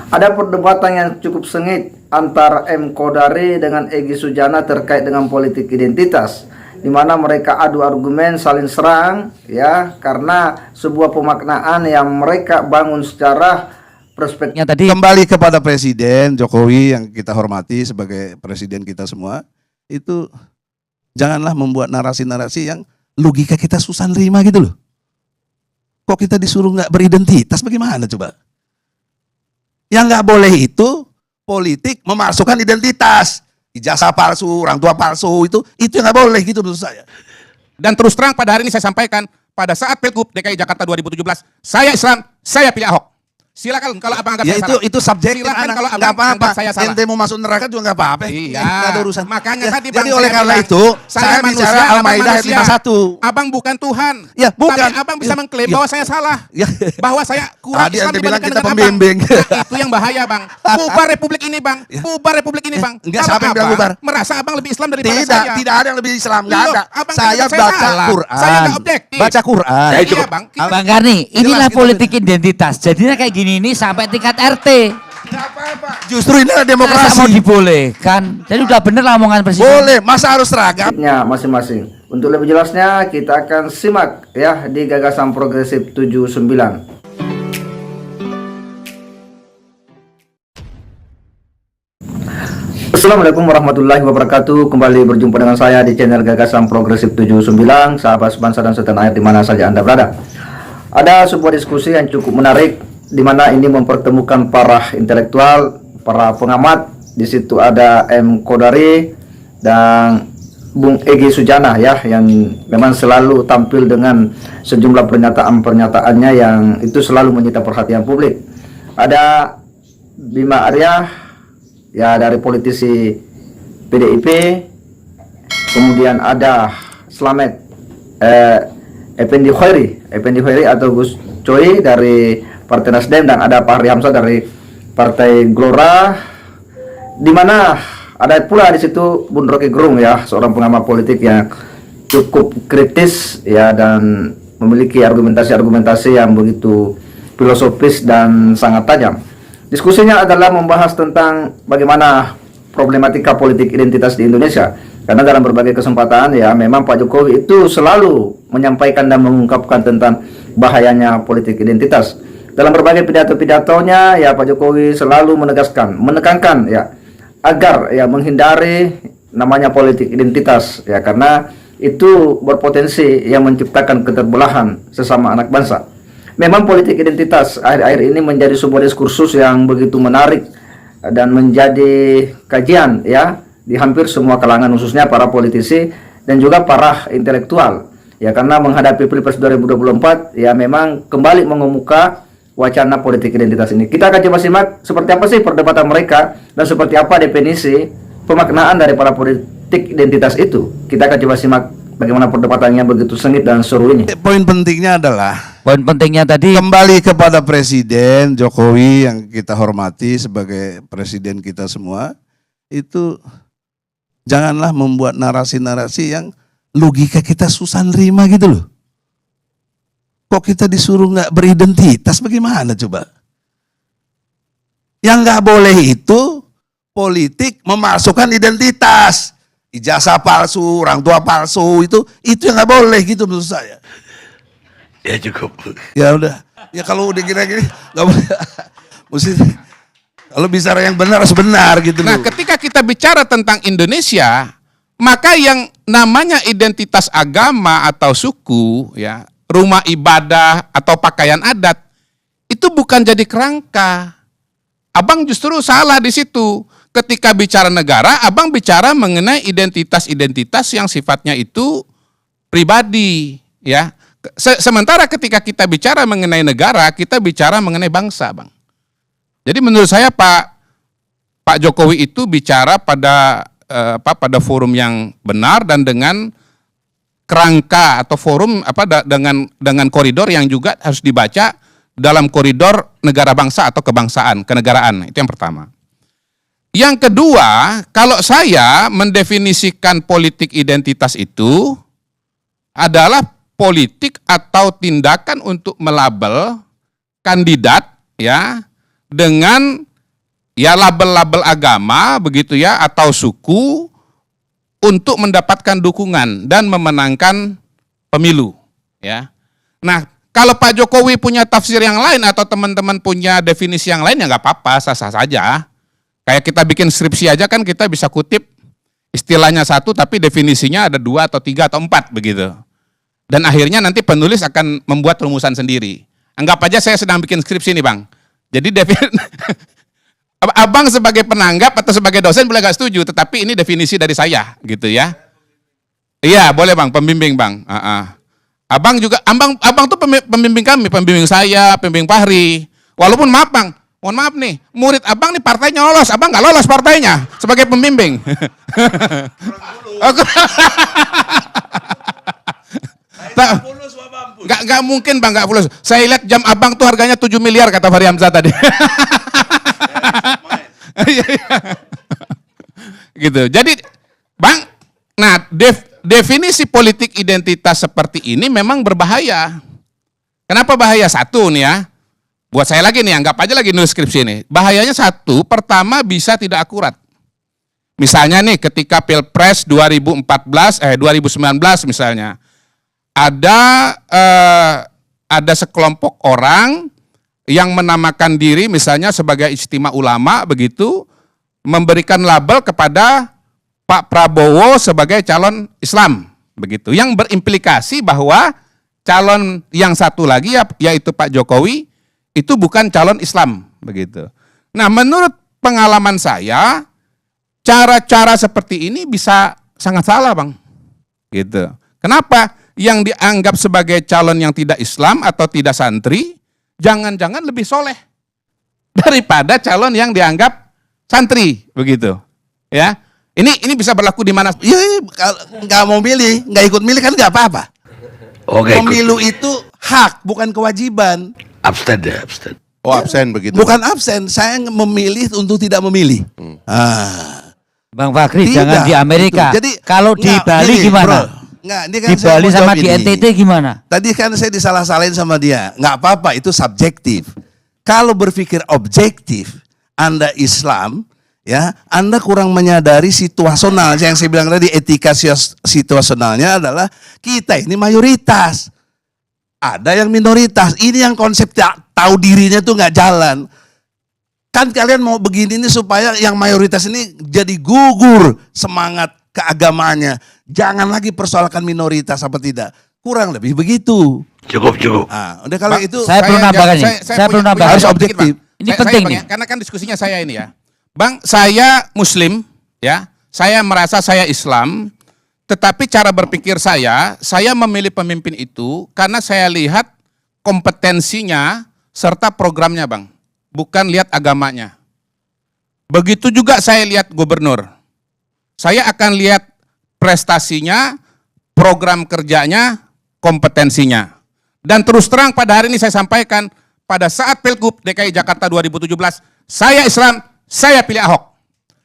Ada perdebatan yang cukup sengit antara M. Kodari dengan Egy Sujana terkait dengan politik identitas, di mana mereka adu argumen saling serang ya, karena sebuah pemaknaan yang mereka bangun secara perspektifnya tadi. Kembali kepada Presiden Jokowi yang kita hormati sebagai presiden kita semua, itu janganlah membuat narasi-narasi yang logika kita susah nerima gitu loh. Kok kita disuruh nggak beridentitas, bagaimana coba? Yang nggak boleh itu politik memasukkan identitas, ijazah palsu, orang tua palsu, itu yang nggak boleh gitu menurut saya. Dan terus terang pada hari ini saya sampaikan, pada saat Pilgub DKI Jakarta 2017, saya Islam, saya pilih Ahok. Silakan kalau abang anggap Ya saya salah. itu subjektif, Silakan kalau nggak abang apa-apa. anggap saya salah. Ente mau masuk neraka juga nggak apa-apa. Iya. Nggak ada urusan. Makanya ya, tadi bang, jadi oleh karena bilang, itu saya bicara Al-Maidah ayat 51. Abang bukan Tuhan. Ya bukan. Tapi abang bisa mengklaim bahwa saya salah. Ya. Bahwa saya kurang Tadi Islam ente bilang dibandingkan kita dengan pembimbing. abang. Nah, itu yang bahaya bang. Bubar republik ini bang. Bubar republik ini bang. Enggak, Kalau siapa yang bilang abang bubar? merasa abang lebih Islam daripada Tidak, saya. tidak ada yang lebih Islam, nggak Loh, ada. abang Saya kata baca salah. Quran. Saya nggak objektif. Baca Quran. Iya bang. Bang Karni, inilah Jelas, politik identitas. Jadinya kayak gini ini sampai tingkat RT. Justru ini adalah Masa demokrasi. mau dibolehkan? Jadi udah bener lah omongan presiden. Boleh, masa harus seragam? Masing-masing. Untuk lebih jelasnya kita akan simak ya di Gagasan Progresif 79. Assalamualaikum warahmatullahi wabarakatuh. Kembali berjumpa dengan saya di channel Gagasan Progresif 79, sahabat sebangsa dan setanah air di mana saja Anda berada. Ada sebuah diskusi yang cukup menarik di mana ini mempertemukan para intelektual, para pengamat. Di situ ada M. Kodari dan Bung Egy Sujana ya, yang memang selalu tampil dengan sejumlah pernyataan-pernyataannya yang itu selalu menyita perhatian publik. Ada Bima Arya ya dari politisi PDIP, kemudian ada Slamet Effendi Khairi atau Gus Coy dari Partai Nasdem, dan ada Fahri Hamzah dari Partai Gelora, di mana ada pula di situ Bung Rocky Gerung ya, seorang pengamat politik yang cukup kritis ya, dan memiliki argumentasi yang begitu filosofis dan sangat tajam. Diskusinya adalah membahas tentang bagaimana problematika politik identitas di Indonesia. Karena dalam berbagai kesempatan ya memang Pak Jokowi itu selalu menyampaikan dan mengungkapkan tentang bahayanya politik identitas. Dalam berbagai pidato-pidatonya ya Pak Jokowi selalu menekankan ya agar ya menghindari namanya politik identitas ya, karena itu berpotensi yang menciptakan keterbelahan sesama anak bangsa. Memang politik identitas akhir-akhir ini menjadi sebuah diskursus yang begitu menarik dan menjadi kajian ya di hampir semua kalangan, khususnya para politisi dan juga para intelektual ya, karena menghadapi Pilpres 2024 ya memang kembali mengemuka wacana politik identitas ini. Kita akan coba simak seperti apa sih perdebatan mereka dan seperti apa definisi pemaknaan dari para politik identitas itu. Kita akan coba simak bagaimana perdebatannya begitu sengit dan seru ini. Poin pentingnya adalah Tadi kembali kepada Presiden Jokowi yang kita hormati sebagai presiden kita semua, itu janganlah membuat narasi-narasi yang logika kita susah nerima gitu loh. Kok kita disuruh nggak beridentitas, bagaimana coba? Yang nggak boleh itu politik memasukkan identitas, ijazah palsu, orang tua palsu, itu yang nggak boleh gitu menurut saya. Ya cukup. Ya udah, ya kalau udah kira-kira nggak boleh. Mesti kalau bicara yang benar harus benar gitu. Nah, ketika kita bicara tentang Indonesia, maka yang namanya identitas agama atau suku ya, rumah ibadah atau pakaian adat itu bukan jadi kerangka. Abang justru salah di situ. Ketika bicara negara, abang bicara mengenai identitas-identitas yang sifatnya itu pribadi, ya. Sementara ketika kita bicara mengenai negara, kita bicara mengenai bangsa, Bang. Jadi menurut saya Pak Jokowi itu bicara pada forum yang benar dan dengan kerangka atau forum dengan koridor yang juga harus dibaca dalam koridor negara bangsa atau kebangsaan, kenegaraan. Itu yang pertama. Yang kedua, kalau saya mendefinisikan politik identitas itu adalah politik atau tindakan untuk melabel kandidat ya dengan ya label-label agama begitu ya atau suku untuk mendapatkan dukungan dan memenangkan pemilu ya. Nah, kalau Pak Jokowi punya tafsir yang lain atau teman-teman punya definisi yang lain ya nggak apa-apa, sah-sah saja. Kayak kita bikin skripsi aja kan kita bisa kutip istilahnya satu tapi definisinya ada 2 atau 3 atau 4 begitu. Dan akhirnya nanti penulis akan membuat rumusan sendiri. Anggap aja saya sedang bikin skripsi nih Bang. Jadi Abang sebagai penanggap atau sebagai dosen boleh gak setuju, tetapi ini definisi dari saya gitu ya. Iya boleh Bang, pembimbing Bang. Abang juga, abang tuh pembimbing kami, pembimbing saya, pembimbing Fahri. Walaupun maaf Bang, mohon maaf nih, murid abang nih partainya lolos, abang nggak lolos partainya sebagai pembimbing. Nggak mungkin Bang, nggak fulus. Saya lihat jam abang tuh harganya 7 miliar kata Fahri Hamzah tadi. Gitu. Jadi Bang, nah definisi politik identitas seperti ini memang berbahaya. Kenapa bahaya? Satu nih ya. Buat saya lagi nih, anggap aja lagi nulis skripsi nih. Bahayanya satu, pertama bisa tidak akurat. Misalnya nih ketika Pilpres 2019 misalnya. Ada sekelompok orang yang menamakan diri misalnya sebagai Ijtima Ulama begitu, memberikan label kepada Pak Prabowo sebagai calon Islam begitu, yang berimplikasi bahwa calon yang satu lagi yaitu Pak Jokowi itu bukan calon Islam begitu. Nah, menurut pengalaman saya cara-cara seperti ini bisa sangat salah Bang. Gitu. Kenapa? Yang dianggap sebagai calon yang tidak Islam atau tidak santri, jangan-jangan lebih soleh daripada calon yang dianggap santri, begitu. Ya, ini bisa berlaku di mana? Ya, kalau nggak mau milih, nggak ikut milih kan nggak apa-apa. Oke, Pemilu itu hak, bukan kewajiban. abstain deh, abstain. Oh, absen begitu. Bukan absen, saya memilih untuk tidak memilih. Bang Fakri Tidak, jangan di Amerika. gitu. Jadi kalau di nggak, Bali gini, gimana? bro. Nggak, ini kan Di saya Bali mau sama jawab di ini. NTT gimana? Tadi kan saya disalah-salahin sama dia. Nggak apa-apa, itu subjektif. Kalau berpikir objektif, Anda Islam, ya, Anda kurang menyadari situasional. Yang saya bilang tadi, etika situasionalnya adalah kita ini mayoritas. Ada yang minoritas. Ini yang konsep tahu dirinya tuh nggak jalan. Kan kalian mau begini nih supaya yang mayoritas ini jadi gugur semangat keagamaannya. Jangan lagi persoalkan minoritas apa tidak. Kurang lebih begitu. Cukup. Ah, udah kalau Bang, itu Saya perlu nambahkan nih. Saya perlu nambahkan. Harus objektif. Ini penting Bang, nih. ya, karena kan diskusinya saya ini ya. Bang, saya Muslim, ya. Saya merasa saya Islam, tetapi cara berpikir saya memilih pemimpin itu karena saya lihat kompetensinya serta programnya, Bang. Bukan lihat agamanya. Begitu juga saya lihat gubernur. Saya akan lihat prestasinya, program kerjanya, kompetensinya. Dan terus terang pada hari ini saya sampaikan, pada saat Pilgub DKI Jakarta 2017, saya Islam, saya pilih Ahok.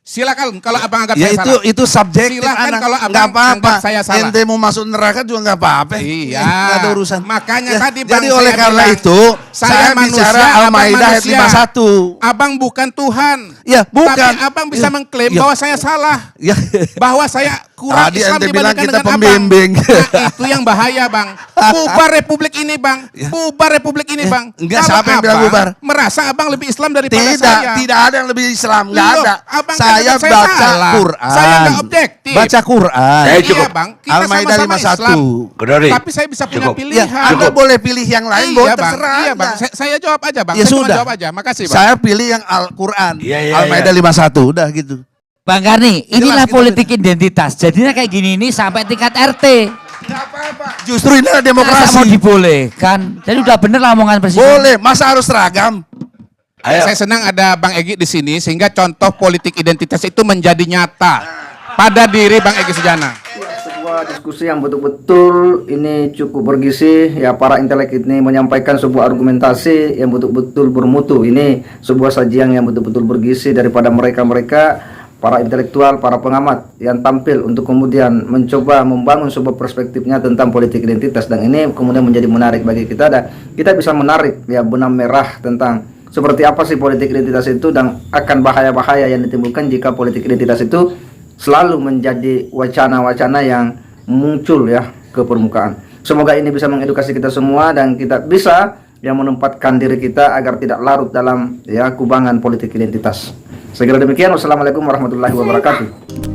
Silakan kalau abang anggap ya saya salah. itu subjektif. Silakan anak. kalau abang nggak apa-apa. anggap saya salah. Ente mau masuk neraka juga nggak apa-apa. Iya. Nggak ada urusan. Makanya Ya, tadi Bang jadi saya oleh karena bilang, itu saya manusia, bicara abang Al-Maidah ayat manusia. 51. Abang bukan Tuhan. Ya, bukan. Tapi abang bisa Ya, mengklaim ya. bahwa saya salah. Ya. Bahwa saya kurang Tadi Islam ente bilang dibandingkan kita dengan pembimbing. abang. Nah, itu yang bahaya Bang. Bubar republik ini Bang. Bubar republik ini Bang. Enggak, Kalau siapa yang bilang abang bubar? merasa abang lebih Islam daripada Tidak, saya. tidak ada yang lebih Islam, nggak Loh, ada. abang Saya kan saya baca salah. Quran. Saya nggak objektif. Baca Quran. Saya Iya cukup. Bang, kita Al-Maidah sama-sama 51. Islam. Kedari. Tapi saya bisa punya Cukup. Ya, pilihan. Anda boleh pilih yang lain, boleh Iya Bang, terserah. iya Bang. Anda. Saya jawab aja Bang. Ya Saya cuma sudah. jawab aja. Makasih Bang. Saya pilih yang Al-Quran. Iya, iya, Al-Maidah 51, udah gitu. Bang Karni, inilah kita politik identitas. Jadinya kayak gini ini sampai tingkat RT. Justru ini adalah Masa mau demokrasi. dibolehkan? Jadi udah bener lah omongan presiden. Boleh, masa harus seragam? Ayo. Saya senang ada Bang Egy di sini sehingga contoh politik identitas itu menjadi nyata pada diri Bang Egy Sujana. Sebuah diskusi yang betul-betul ini cukup bergizi ya, para intelek ini menyampaikan sebuah argumentasi yang betul-betul bermutu. Ini sebuah sajian yang betul-betul bergizi daripada mereka-mereka para intelektual, para pengamat yang tampil untuk kemudian mencoba membangun sebuah perspektifnya tentang politik identitas, dan ini kemudian menjadi menarik bagi kita dan kita bisa menarik ya benang merah tentang seperti apa sih politik identitas itu dan akan bahaya-bahaya yang ditimbulkan jika politik identitas itu selalu menjadi wacana-wacana yang muncul ya ke permukaan. Semoga ini bisa mengedukasi kita semua dan kita bisa yang menempatkan diri kita agar tidak larut dalam ya kubangan politik identitas. Segera demikian, wassalamualaikum warahmatullahi wabarakatuh.